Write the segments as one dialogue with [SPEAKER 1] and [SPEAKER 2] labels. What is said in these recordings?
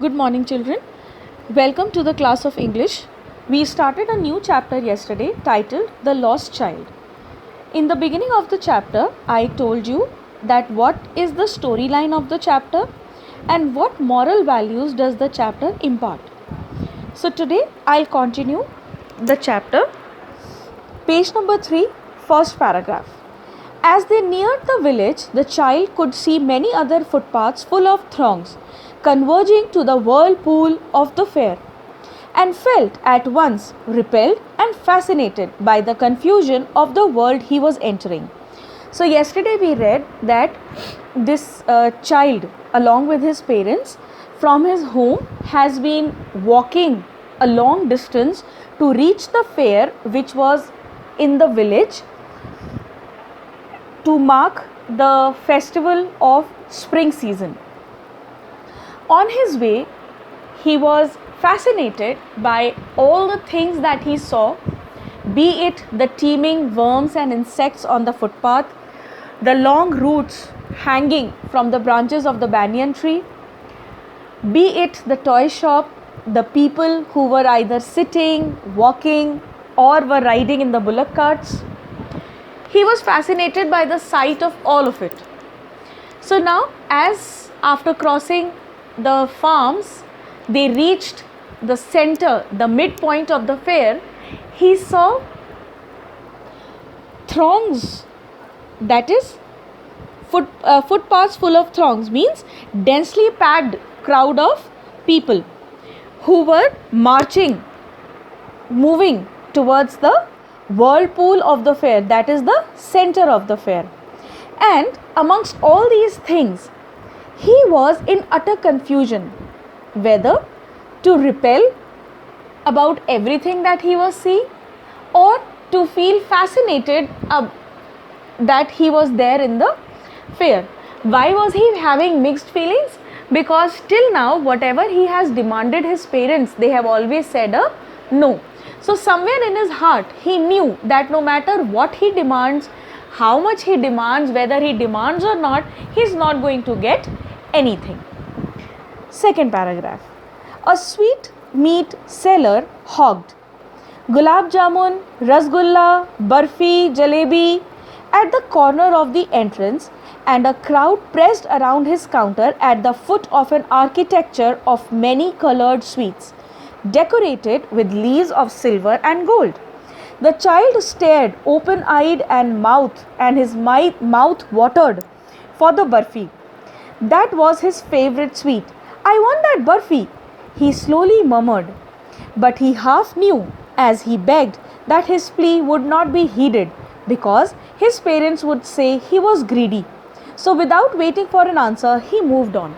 [SPEAKER 1] Good morning, children. Welcome to the class of English. We started a new chapter yesterday titled The Lost Child. In the beginning of the chapter, I told you that what is the storyline of the chapter and what moral values does the chapter impart. So today I'll continue the chapter. Page number 3, first paragraph. As they neared the village, the child could see many other footpaths full of throngs converging to the whirlpool of the fair, and felt at once repelled and fascinated by the confusion of the world he was entering. So yesterday we read that this child, along with his parents, from his home has been walking a long distance to reach the fair which was in the village to mark the festival of spring season. On his way, he was fascinated by all the things that he saw, be it the teeming worms and insects on the footpath, the long roots hanging from the branches of the banyan tree, be it the toy shop, the people who were either sitting, walking, or were riding in the bullock carts. He was fascinated by the sight of all of it. So now, as after crossing the farms, they reached the center, the midpoint of the fair, he saw throngs, that is footpaths full of throngs, means densely packed crowd of people who were moving towards the whirlpool of the fair, that is the center of the fair. And amongst all these things, he was in utter confusion whether to repel about everything that he was seeing or to feel fascinated that he was there in the fair. Why was he having mixed feelings? Because till now, whatever he has demanded his parents, they have always said a no. So somewhere in his heart, he knew that no matter what he demands, how much he demands, whether he demands or not, he is not going to get anything. Second paragraph. A sweet meat seller hogged gulab jamun, rasgulla, barfi, jalebi at the corner of the entrance, and a crowd pressed around his counter at the foot of an architecture of many colored sweets, decorated with leaves of silver and gold. The child stared open-eyed and his mouth watered for the barfi. That was his favorite sweet. I want that barfi, he slowly murmured. But he half knew, as he begged, that his plea would not be heeded because his parents would say he was greedy. So without waiting for an answer, he moved on.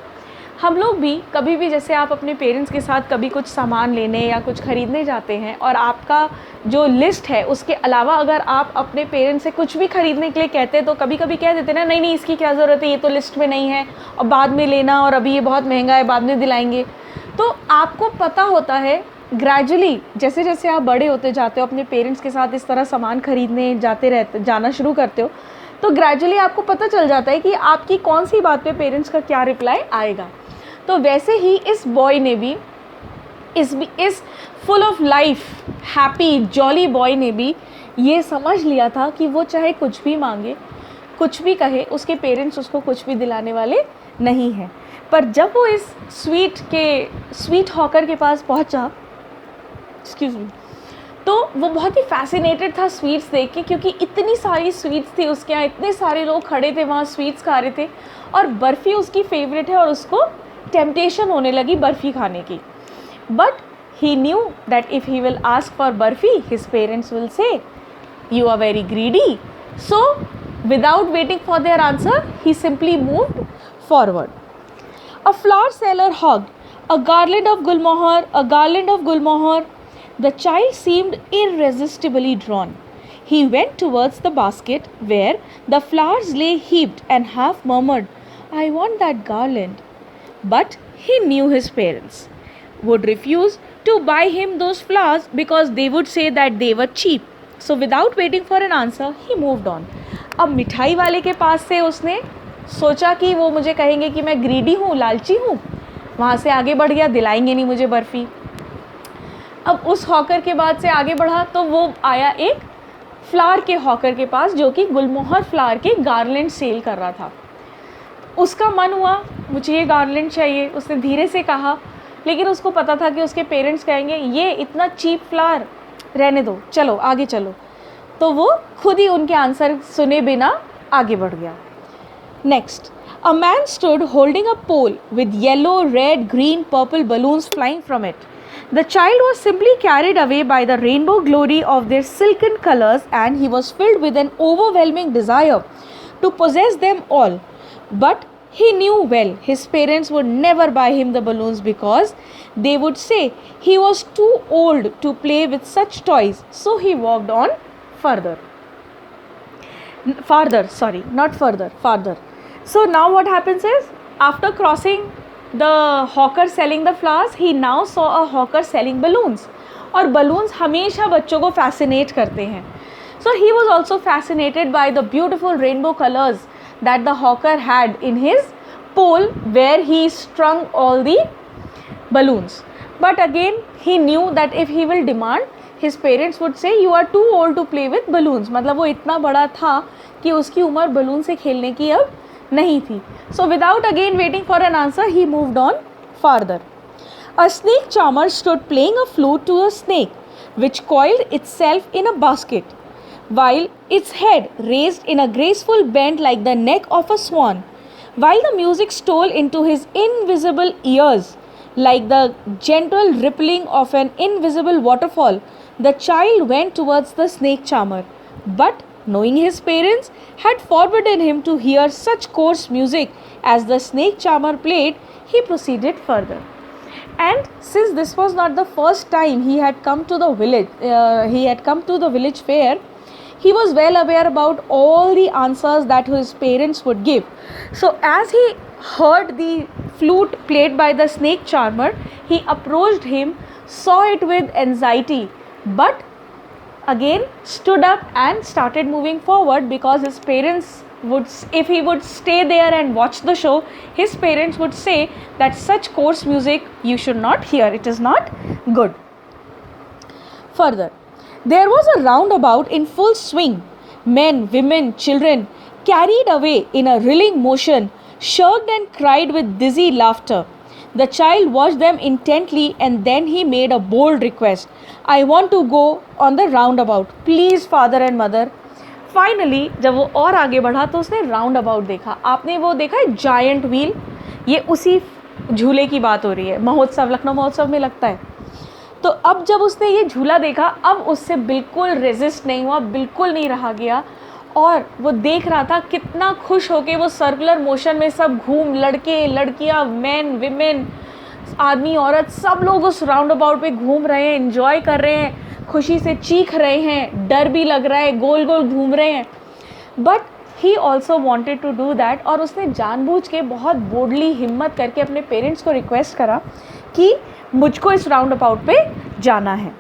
[SPEAKER 1] हम लोग भी कभी भी जैसे आप अपने parents के साथ कभी कुछ सामान लेने या कुछ ख़रीदने जाते हैं और आपका जो लिस्ट है उसके अलावा अगर आप अपने पेरेंट्स से कुछ भी ख़रीदने के लिए कहते हैं तो कभी कभी कह देते हैं ना, नहीं इसकी क्या ज़रूरत है, ये तो लिस्ट में नहीं है और बाद में लेना, और अभी ये बहुत महंगा है, बाद में दिलाएंगे. तो आपको पता होता है ग्रेजुअली जैसे जैसे आप बड़े होते जाते हो, अपने पेरेंट्स के साथ इस तरह सामान ख़रीदने जाना शुरू करते हो, तो ग्रेजुअली आपको पता चल जाता है कि आपकी कौन सी बात पे पेरेंट्स का क्या रिप्लाई आएगा. तो वैसे ही इस बॉय ने भी इस full of life happy jolly boy ने भी ये समझ लिया था कि वो चाहे कुछ भी मांगे, कुछ भी कहे, उसके पेरेंट्स उसको कुछ भी दिलाने वाले नहीं हैं. पर जब वो इस स्वीट हॉकर के पास पहुंचा, एक्सक्यूज़ मी, तो वो बहुत ही फैसिनेटेड था स्वीट्स देख के, क्योंकि इतनी सारी स्वीट्स थी उसके यहाँ, इतने सारे लोग खड़े थे वहाँ स्वीट्स खा रहे थे, और बर्फ़ी उसकी फेवरेट है और उसको टेम्पटेशन होने लगी बर्फ़ी खाने की. But he knew that if he will ask for barfi, his parents will say you are very greedy. So without waiting for their answer, he simply moved forward. A flower seller hogged a garland of gulmohar. The child seemed irresistibly drawn. He went towards the basket where the flowers lay heaped and half murmured, I want that garland. But he knew his parents would refuse to buy him those flowers because they would say that they were cheap. So without waiting for an answer, he moved on. अब मिठाई वाले के पास से उसने सोचा कि वो मुझे कहेंगे कि मैं ग्रीडी हूँ, लालची हूँ, वहाँ से आगे बढ़ गया, दिलाएंगे नहीं मुझे बर्फ़ी। अब उस हॉकर के बाद से आगे बढ़ा तो वो आया एक फ्लावर के हॉकर के पास जो कि गुलमोहर फ्लावर के गार्लैंड सेल कर रहा था। उसका मन हुआ मुझे ये गार्लैंड चाहिए, उसने धीरे से कहा, लेकिन उसको पता था कि उसके पेरेंट्स कहेंगे ये इतना चीप फ्लावर, रहने दो, चलो आगे चलो। तो वो खुद ही उनके आंसर सुने बिना आगे बढ़ गया। Next, a man stood holding a pole with yellow, red, green, purple balloons flying from it. The child was simply carried away by the rainbow glory of their silken colors, and he was filled with an overwhelming desire to possess them all. But he knew well his parents would never buy him the balloons because they would say he was too old to play with such toys. So he walked on further. Farther. So now what happens is, after crossing the hawker selling the flowers, he now saw a hawker selling balloons. और balloons हमेशा बच्चों को fascinate करते हैं. So he was also fascinated by the beautiful rainbow colors that the hawker had in his pole where he strung all the balloons. But again he knew that if he will demand, his parents would say you are too old to play with balloons. मतलब वो इतना बड़ा था कि उसकी उम्र balloon से खेलने की अब नहीं थी. So without again waiting for an answer, he moved on farther. A snake charmer stood playing a flute to a snake which coiled itself in a basket, while its head raised in a graceful bend like the neck of a swan. While the music stole into his invisible ears like the gentle rippling of an invisible waterfall, the child went towards the snake charmer. But knowing his parents had forbidden him to hear such coarse music as the snake charmer played, he proceeded further. And since this was not the first time he had come to the village fair, he was well aware about all the answers that his parents would give. So as he heard the flute played by the snake charmer, he approached him, saw it with anxiety, but again stood up and started moving forward, because his parents would, if he would stay there and watch the show, his parents would say that such coarse music you should not hear, it is not good. Further, there was a roundabout in full swing. Men, women, children, carried away in a reeling motion, shirked and cried with dizzy laughter. The child watched them intently and then he made a bold request. I want to go on the roundabout. Please, father and mother. Finally, जब वो और आगे बढ़ा तो उसने round about देखा. आपने वो देखा है जायंट व्हील, ये उसी झूले की बात हो रही है. महोत्सव, लखनऊ महोत्सव में लगता है. तो अब जब उसने ये झूला देखा, अब उससे बिल्कुल रेजिस्ट नहीं हुआ, बिल्कुल नहीं रहा गया, और वो देख रहा था कितना खुश होके वो सर्कुलर मोशन में सब घूम, लड़के लड़कियां, मैन विमेन, आदमी औरत, सब लोग उस राउंड अबाउट पे घूम रहे हैं, एंजॉय कर रहे हैं, खुशी से चीख रहे हैं, डर भी लग रहा है, गोल गोल घूम रहे हैं. But he also wanted to do that, और उसने जानबूझ के बहुत बोल्डली हिम्मत करके अपने पेरेंट्स को रिक्वेस्ट करा कि मुझको इस राउंड अबाउट पे जाना है.